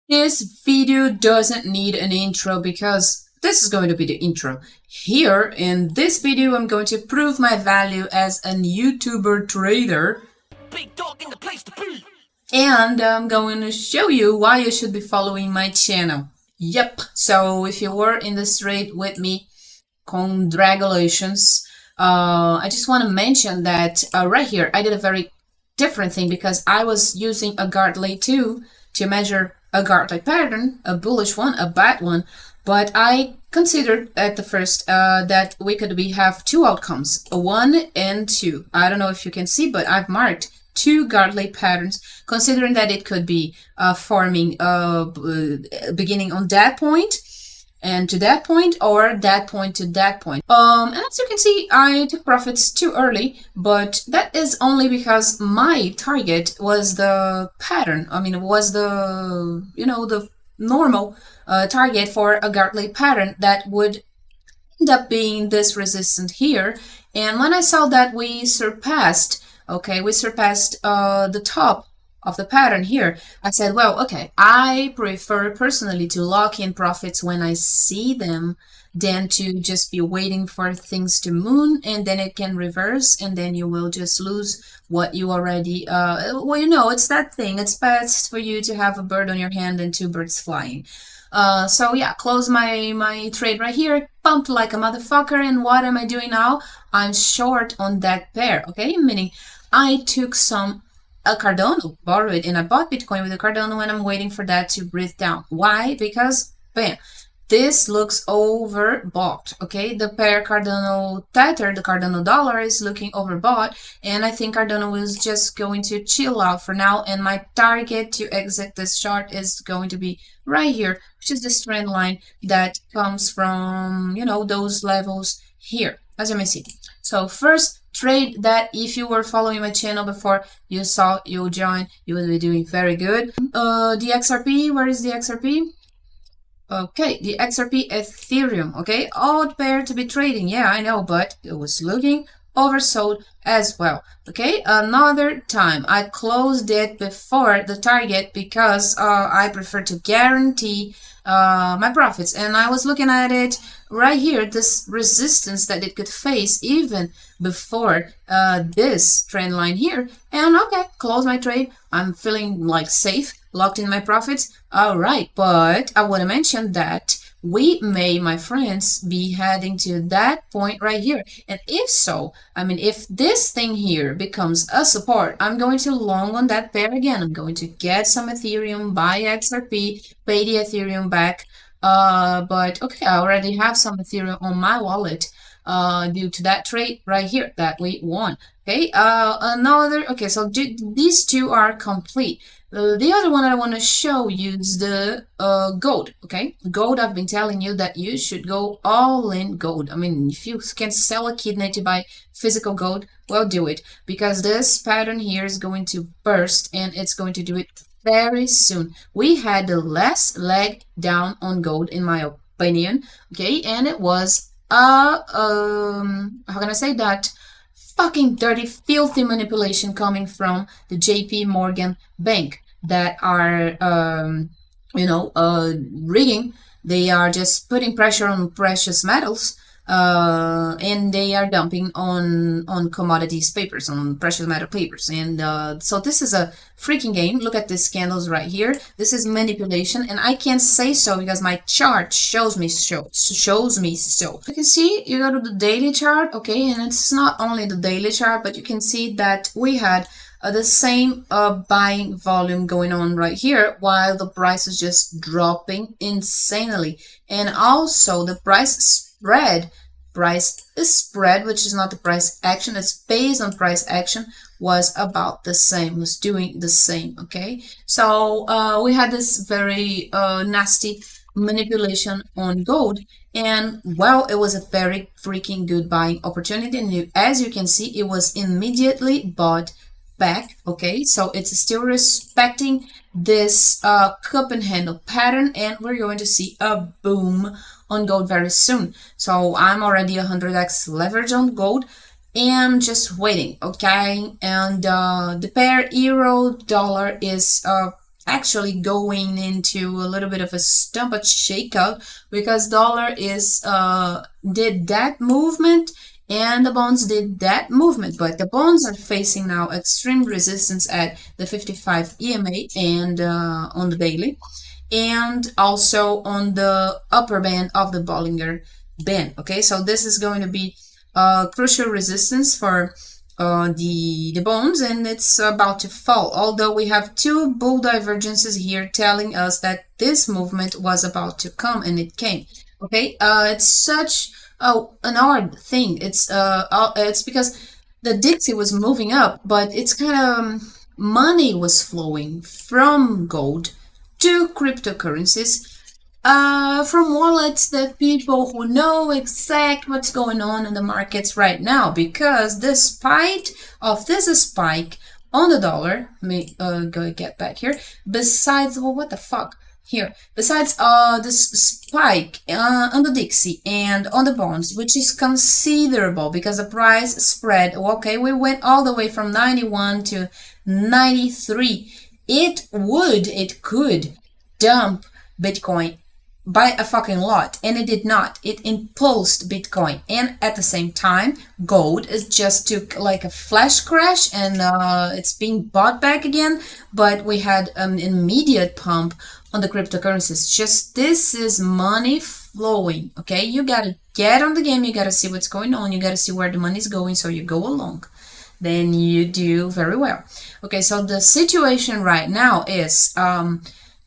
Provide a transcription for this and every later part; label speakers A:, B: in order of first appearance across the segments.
A: This video doesn't need an intro because this is going to be the intro. Here in this video, I'm going to prove my value as a YouTuber trader. Big dog in the place to be. And I'm going to show you why you should be following my channel. Yep, so if you were in this trade with me, congratulations. I just want to mention that right here, I did a very different thing because I was using a Gartley 2 to measure a Gartley pattern, a bullish one, a bad one, but I considered at the first that we could have two outcomes, a 1 and 2. I don't know if you can see, but I've marked two Gartley patterns, considering that it could be forming beginning on that point and to that point, or that point to that point. And as you can see, I took profits too early, but that is only because my target was the pattern. I mean, it was the, the normal target for a Gartley pattern that would end up being this resistance here. And when I saw that we surpassed the top of the pattern here, I said, well, okay, I prefer personally to lock in profits when I see them than to just be waiting for things to moon and then it can reverse and then you will just lose what you already, it's that thing. It's best for you to have a bird on your hand than two birds flying. So yeah, close my trade right here, pumped like a motherfucker, and what am I doing now? I'm short on that pair, okay? Meaning I took a Cardano, borrowed, and I bought Bitcoin with a Cardano and I'm waiting for that to breathe down. Why? Because, bam, this looks overbought, okay? The pair Cardano Tether, the Cardano dollar, is looking overbought, and I think Cardano is just going to chill out for now, and my target to exit this chart is going to be right here, which is this trend line that comes from, those levels here, as you may see. So first, trade that if you were following my channel before, you joined, you will be doing very good. The XRP, where is the XRP? Okay, the XRP Ethereum, okay, odd pair to be trading, yeah, I know, but it was looking oversold as well. Okay, another time I closed it before the target because I prefer to guarantee my profits, and I was looking at it right here, this resistance that it could face even before this trend line here, and okay, close my trade. I'm feeling like safe, locked in my profits. All right, but I want to mention that we may, my friends, be heading to that point right here. And if so, I mean, if this thing here becomes a support, I'm going to long on that pair again. I'm going to get some Ethereum, buy XRP, pay the Ethereum back. But okay, I already have some Ethereum on my wallet due to that trade right here that we won. Okay, okay, so these two are complete. The other one I want to show you is the gold, okay? Gold, I've been telling you that you should go all in gold. I mean, if you can sell a kidney to buy physical gold, well, do it. Because this pattern here is going to burst and it's going to do it very soon. We had the last leg down on gold, in my opinion, okay? And it was, how can I say that? Fucking dirty, filthy manipulation coming from the JP Morgan Bank that are, rigging. They are just putting pressure on precious metals, and they are dumping on commodities papers, on precious metal papers. And so this is a freaking game. Look at these candles right here. This is manipulation, and I can't say so because my chart shows me so. You can see, you go to the daily chart, okay, and it's not only the daily chart, but you can see that we had the same buying volume going on right here, while the price is just dropping insanely. And also the price spread, which is not the price action, it's based on price action, was about the same, was doing the same, okay? So we had this very nasty manipulation on gold, and well, it was a very freaking good buying opportunity, and as you can see, it was immediately bought back, okay? So it's still respecting this cup and handle pattern, and we're going to see a boom on gold very soon. So I'm already 100x leverage on gold and just waiting, okay? And the pair euro dollar is actually going into a little bit of a stomach shakeout because dollar is did that movement and the bonds did that movement, but the bonds are facing now extreme resistance at the 55 EMA and on the daily, and also on the upper band of the Bollinger Band. Okay, so this is going to be crucial resistance for the bones, and it's about to fall, although we have two bull divergences here telling us that this movement was about to come, and it came. Okay, it's such an odd thing. It's because the Dixie was moving up, but it's kind of money was flowing from gold to cryptocurrencies, from wallets that people who know exact what's going on in the markets right now. Because despite of this spike on the dollar, let me go get back here. Besides, well, what the fuck? Here, besides this spike on the Dixie and on the bonds, which is considerable because the price spread, okay, we went all the way from 91 to 93. It could dump Bitcoin by a fucking lot, and it did not. It impulsed Bitcoin, and at the same time gold is just took like a flash crash, and it's being bought back again, but we had an immediate pump on the cryptocurrencies. Just this is money flowing. Okay, you gotta get on the game, you gotta see what's going on, you gotta see where the money's going, so you go along, then you do very well. Okay, so the situation right now is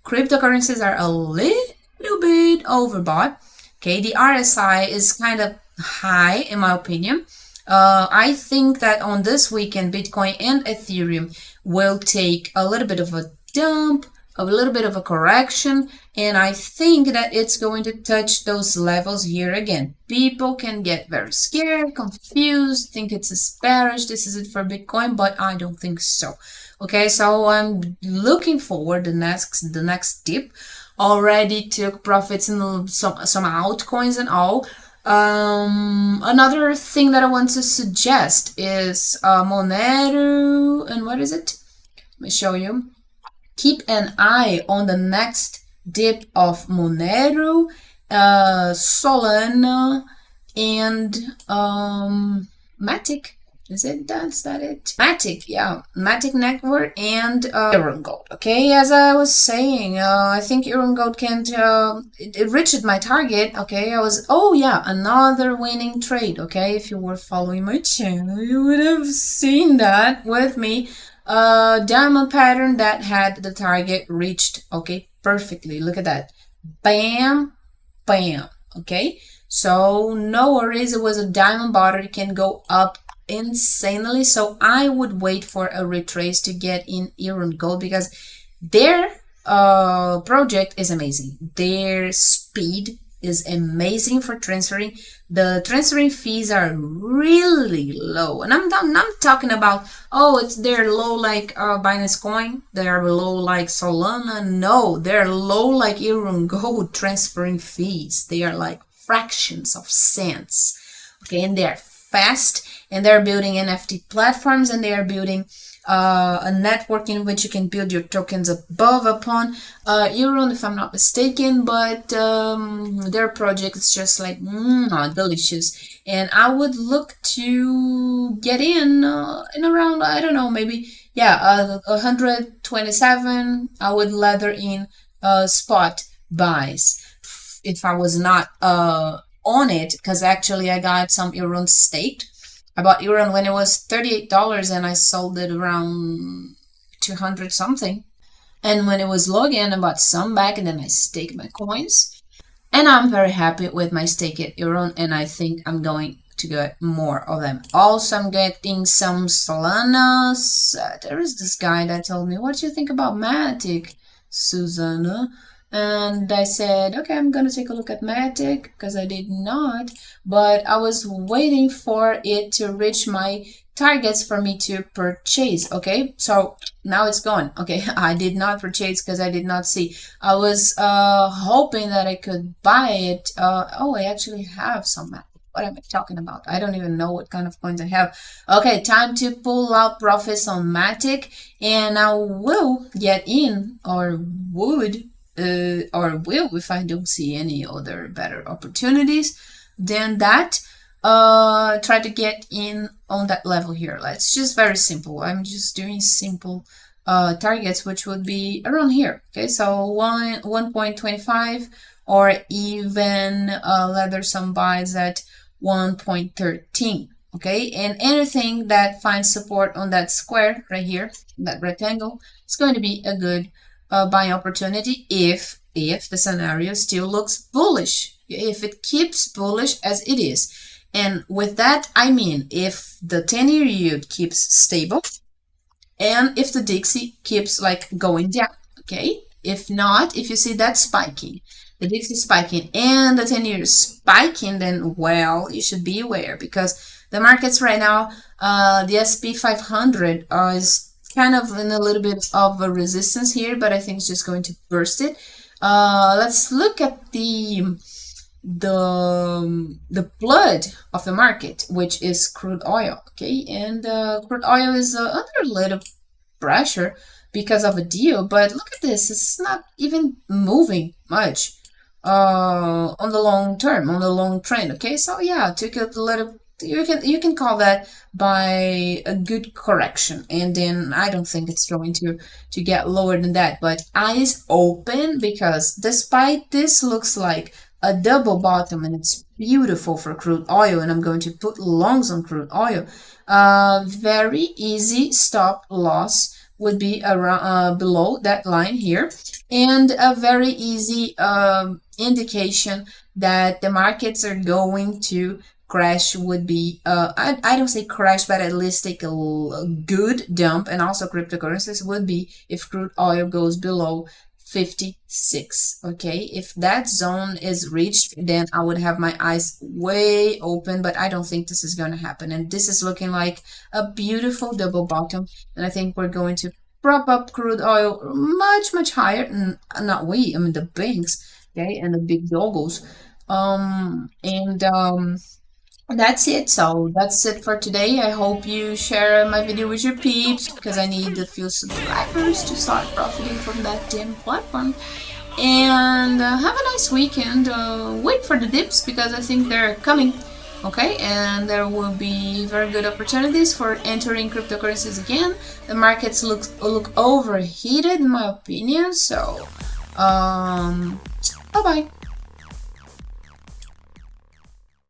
A: cryptocurrencies are a little bit overbought. Okay, the RSI is kind of high in my opinion. I think that on this weekend, Bitcoin and Ethereum will take a little bit of a dump, a little bit of a correction, and I think that it's going to touch those levels here again. People can get very scared, confused, think it's bearish, this is it for Bitcoin, but I don't think so. Okay, so I'm looking forward the next dip. Already took profits in some altcoins and all. Another thing that I want to suggest is Monero, and what is it? Let me show you. Keep an eye on the next dip of Monero, Solana, and Matic. Is it? That's that it? Matic, yeah. Matic Network and Iron Gold. Okay, as I was saying, I think Iron Gold can't, it reached my target. Okay, oh yeah, another winning trade. Okay, if you were following my channel, you would have seen that with me. Diamond pattern that had the target reached, okay, perfectly. Look at that. Bam, bam. Okay, so no worries. It was a diamond bottom. It can go up insanely, so I would wait for a retrace to get in Iron Gold because their project is amazing. Their speed is amazing for transferring. The transferring fees are really low, and I'm talking about, oh, they're low like Binance Coin, they're low like Solana. No, they're low like Iron Gold transferring fees. They are like fractions of cents. Okay, and they're fast, and they're building NFT platforms, and they are building a network in which you can build your tokens above upon Euron, if I'm not mistaken, but their project is just like delicious, and I would look to get in around, I don't know, maybe, yeah, 127. I would lather in spot buys if I was not on it, because actually I got some Euron staked. I bought Euron when it was $38 and I sold it around 200 something. And when it was low again, I bought some back and then I staked my coins. And I'm very happy with my stake at Euron, and I think I'm going to get more of them. Also, I'm getting some Solanas. There is this guy that told me, what do you think about Matic, Susanna? And I said, okay, I'm gonna take a look at Matic, because I did not, but I was waiting for it to reach my targets for me to purchase. Okay, so now it's gone. Okay, I did not purchase because I did not see. I was hoping that I could buy it. Oh, I actually have some Matic, What am I talking about? I don't even know what kind of coins I have. Okay, time to pull out profits on Matic, and I will get in, or would, or will, if I don't see any other better opportunities than that. Try to get in on that level here. It's just very simple. I'm just doing simple targets, which would be around here. Okay, so 1.25, or even leather some buys at 1.13. Okay, and anything that finds support on that square right here, that rectangle, is going to be a good buying opportunity if the scenario still looks bullish, if it keeps bullish as it is. And with that, I mean if the 10-year yield keeps stable and if the Dixie keeps like going down, okay? If not, if you see that spiking, the Dixie spiking and the 10-year spiking, then, well, you should be aware, because the markets right now, the SP 500 is kind of in a little bit of a resistance here, but I think it's just going to burst it. Let's look at the blood of the market, which is crude oil. Okay, and crude oil is under a little pressure because of a deal, but look at this, it's not even moving much on the long term, on the long trend. Okay, so yeah, took a little, you can call that by a good correction, and then I don't think it's going to get lower than that, but eyes open, because despite this looks like a double bottom and it's beautiful for crude oil, and I'm going to put longs on crude oil, very easy stop loss would be around below that line here, and a very easy indication that the markets are going to crash would be I don't say crash, but at least take a good dump, and also cryptocurrencies would be if crude oil goes below 56. Okay, if that zone is reached, then I would have my eyes way open, but I don't think this is going to happen, and this is looking like a beautiful double bottom, and I think we're going to prop up crude oil much higher, and not we, I mean the banks, okay, and the big doggos, that's it. So that's it for today. I hope you share my video with your peeps, because I need a few subscribers to start profiting from that damn platform. And have a nice weekend. Wait for the dips, because I think they're coming. Okay, and there will be very good opportunities for entering cryptocurrencies again. The markets look overheated in my opinion. So bye bye.